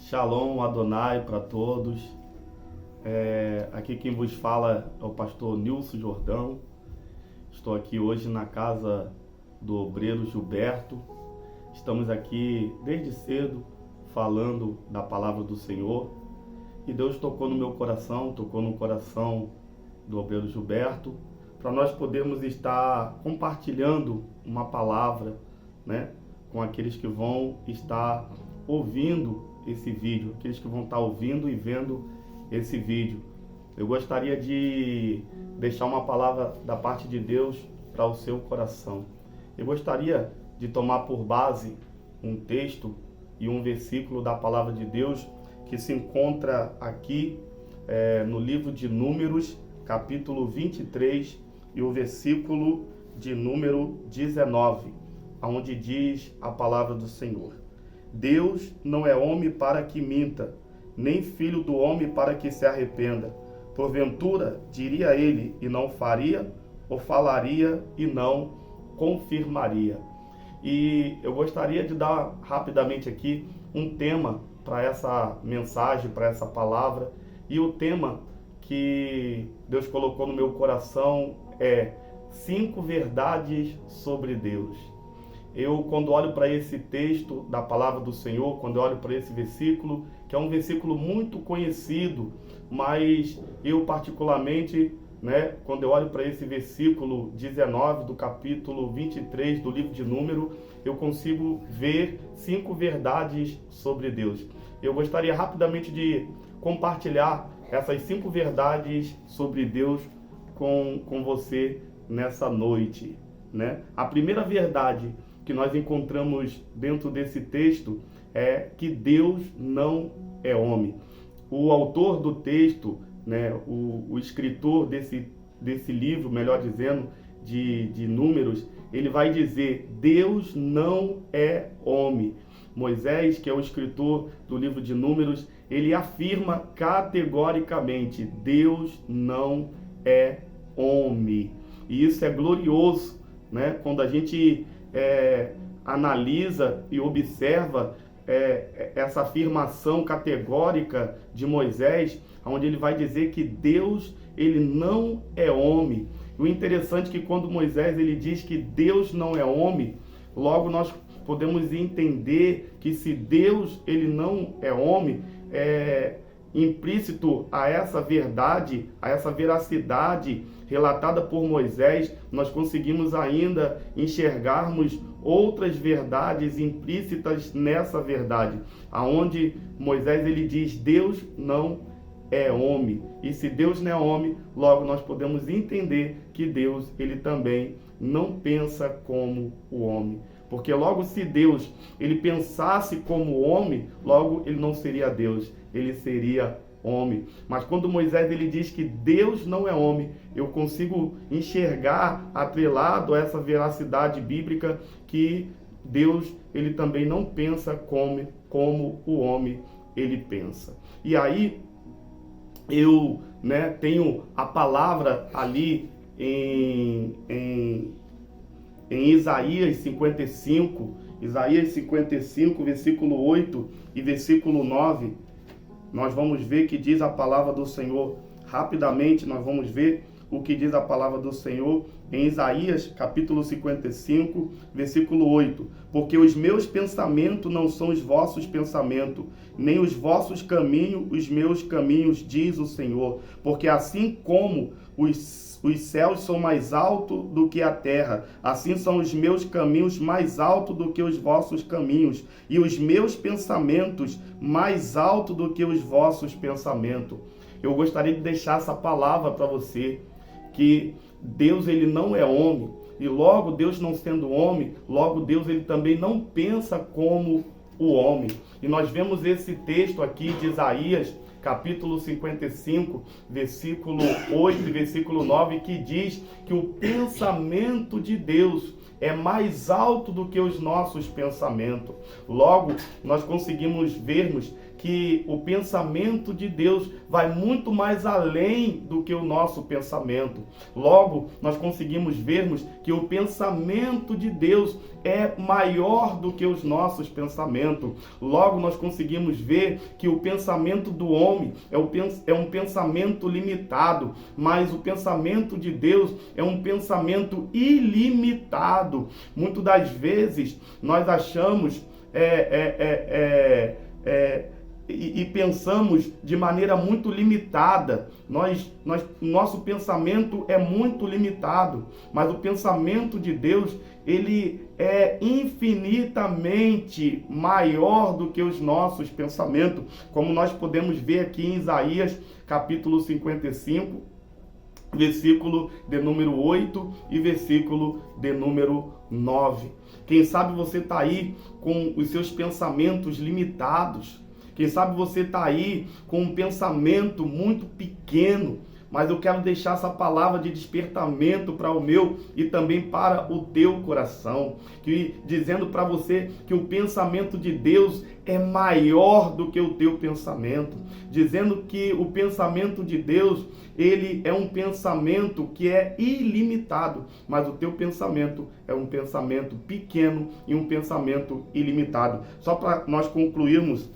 Shalom Adonai para todos. Aqui quem vos fala é o pastor Nilson Jordão. Estou aqui hoje na casa do obreiro Gilberto. Estamos aqui desde cedo falando da palavra do Senhor. E Deus tocou no meu coração, tocou no coração do obreiro Gilberto, para nós podermos estar compartilhando uma palavra, né, com aqueles que vão estar ouvindo esse vídeo, aqueles que vão estar ouvindo e vendo esse vídeo. Eu gostaria de deixar uma palavra da parte de Deus para o seu coração. Eu gostaria de tomar por base um texto e um versículo da palavra de Deus que se encontra aqui no livro de Números, capítulo 23, e o versículo de número 19, onde diz a palavra do Senhor: Deus não é homem para que minta, nem filho do homem para que se arrependa. Porventura, diria ele e não faria, ou falaria e não confirmaria. E eu gostaria de dar rapidamente aqui um tema para essa mensagem, para essa palavra. E o tema que Deus colocou no meu coração é 5 verdades sobre Deus. Eu, quando olho para esse texto da palavra do Senhor, quando eu olho para esse versículo, que é um versículo muito conhecido, mas eu particularmente, quando eu olho para esse versículo 19 do capítulo 23 do livro de Números, eu consigo ver 5 verdades sobre Deus. Eu gostaria rapidamente de compartilhar essas 5 verdades sobre Deus com você nessa noite, né? A primeira verdade que nós encontramos dentro desse texto é que Deus não é homem. O autor do texto, o escritor desse livro, melhor dizendo, de Números, ele vai dizer: Deus não é homem. Moisés, que é o escritor do livro de Números, ele afirma categoricamente: Deus não é homem. E isso é glorioso, né? Quando a gente analisa e observa essa afirmação categórica de Moisés, onde ele vai dizer que Deus, ele não é homem. E o interessante é que quando Moisés ele diz que Deus não é homem, logo nós podemos entender que se Deus ele não é homem, implícito a essa verdade, a essa veracidade relatada por Moisés, nós conseguimos ainda enxergarmos outras verdades implícitas nessa verdade, aonde Moisés ele diz: Deus não é homem. E se Deus não é homem, logo nós podemos entender que Deus ele também não pensa como o homem. Porque logo se Deus ele pensasse como homem, logo ele não seria Deus, ele seria homem. Mas quando Moisés ele diz que Deus não é homem, eu consigo enxergar atrelado a essa veracidade bíblica que Deus ele também não pensa como o homem ele pensa. E aí eu tenho a palavra ali em Isaías 55, versículo 8 e versículo 9, nós vamos ver que diz a palavra do Senhor. Rapidamente nós vamos ver o que diz a palavra do Senhor em Isaías capítulo 55, versículo 8. Porque os meus pensamentos não são os vossos pensamentos, nem os vossos caminhos, os meus caminhos, diz o Senhor. Porque assim como os céus são mais altos do que a terra, assim são os meus caminhos mais altos do que os vossos caminhos, e os meus pensamentos mais altos do que os vossos pensamentos. Eu gostaria de deixar essa palavra para você, que Deus ele não é homem, e logo Deus não sendo homem, logo Deus ele também não pensa como o homem. E nós vemos esse texto aqui de Isaías, capítulo 55, versículo 8 e versículo 9, que diz que o pensamento de Deus é mais alto do que os nossos pensamentos. Logo, nós conseguimos vermos que o pensamento de Deus vai muito mais além do que o nosso pensamento. Logo, nós conseguimos vermos que o pensamento de Deus é maior do que os nossos pensamentos. Logo, nós conseguimos ver que o pensamento do homem é um pensamento limitado, mas o pensamento de Deus é um pensamento ilimitado. Muitas das vezes, nós achamos e pensamos de maneira muito limitada. Nosso pensamento é muito limitado, mas o pensamento de Deus, ele é infinitamente maior do que os nossos pensamentos, como nós podemos ver aqui em Isaías, capítulo 55, versículo de número 8 e versículo de número 9. Quem sabe você está aí com os seus pensamentos limitados. Quem sabe você está aí com um pensamento muito pequeno, mas eu quero deixar essa palavra de despertamento para o meu e também para o teu coração, dizendo para você que o pensamento de Deus é maior do que o teu pensamento, dizendo que o pensamento de Deus, ele é um pensamento que é ilimitado, mas o teu pensamento é um pensamento pequeno e um pensamento ilimitado. Só para nós concluirmos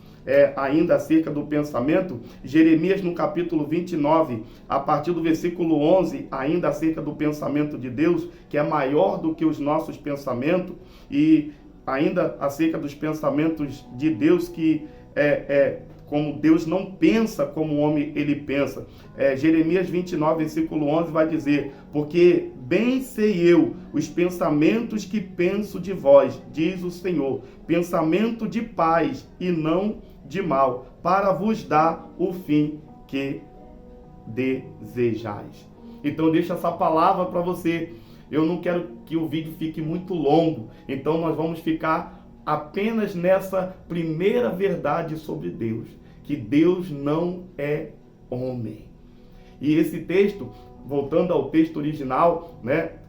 ainda acerca do pensamento, Jeremias no capítulo 29, a partir do versículo 11, ainda acerca do pensamento de Deus, que é maior do que os nossos pensamentos, e ainda acerca dos pensamentos de Deus, que como Deus não pensa como o homem ele pensa. Jeremias 29, versículo 11 vai dizer: porque bem sei eu os pensamentos que penso de vós, diz o Senhor, pensamento de paz e não de mal, para vos dar o fim que desejais. Então deixa essa palavra para você. Eu não quero que o vídeo fique muito longo, então nós vamos ficar apenas nessa primeira verdade sobre Deus, que Deus não é homem. E esse texto, voltando ao texto original,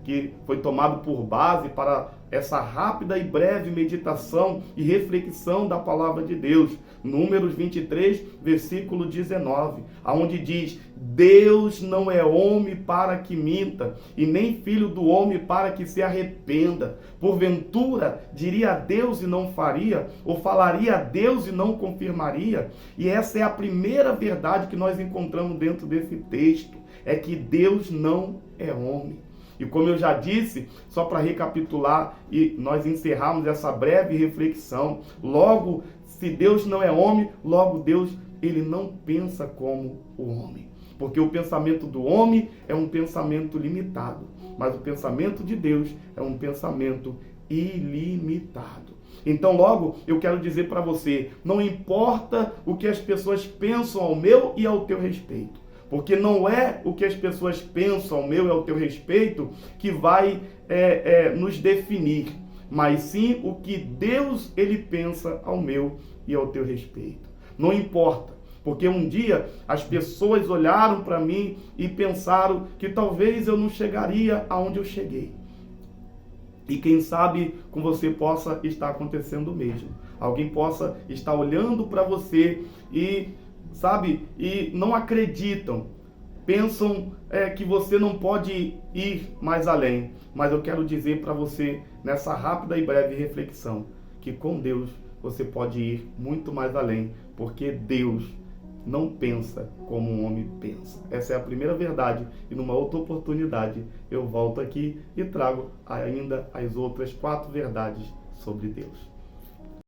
que foi tomado por base para essa rápida e breve meditação e reflexão da palavra de Deus, Números 23, versículo 19, aonde diz: Deus não é homem para que minta, e nem filho do homem para que se arrependa. Porventura, diria a Deus e não faria, ou falaria a Deus e não confirmaria? E essa é a primeira verdade que nós encontramos dentro desse texto, é que Deus não é homem. E como eu já disse, só para recapitular e nós encerrarmos essa breve reflexão, logo, se Deus não é homem, logo Deus, ele não pensa como o homem. Porque o pensamento do homem é um pensamento limitado, mas o pensamento de Deus é um pensamento ilimitado. Então, logo, eu quero dizer para você, não importa o que as pessoas pensam ao meu e ao teu respeito. Porque não é o que as pessoas pensam ao meu e ao teu respeito que vai nos definir, mas sim o que Deus ele pensa ao meu e ao teu respeito. Não importa, porque um dia as pessoas olharam para mim e pensaram que talvez eu não chegaria aonde eu cheguei. E quem sabe com você possa estar acontecendo o mesmo. Alguém possa estar olhando para você e não acreditam, pensam que você não pode ir mais além. Mas eu quero dizer para você, nessa rápida e breve reflexão, que com Deus você pode ir muito mais além, porque Deus não pensa como um homem pensa. Essa é a primeira verdade, e numa outra oportunidade eu volto aqui e trago ainda as outras 4 verdades sobre Deus.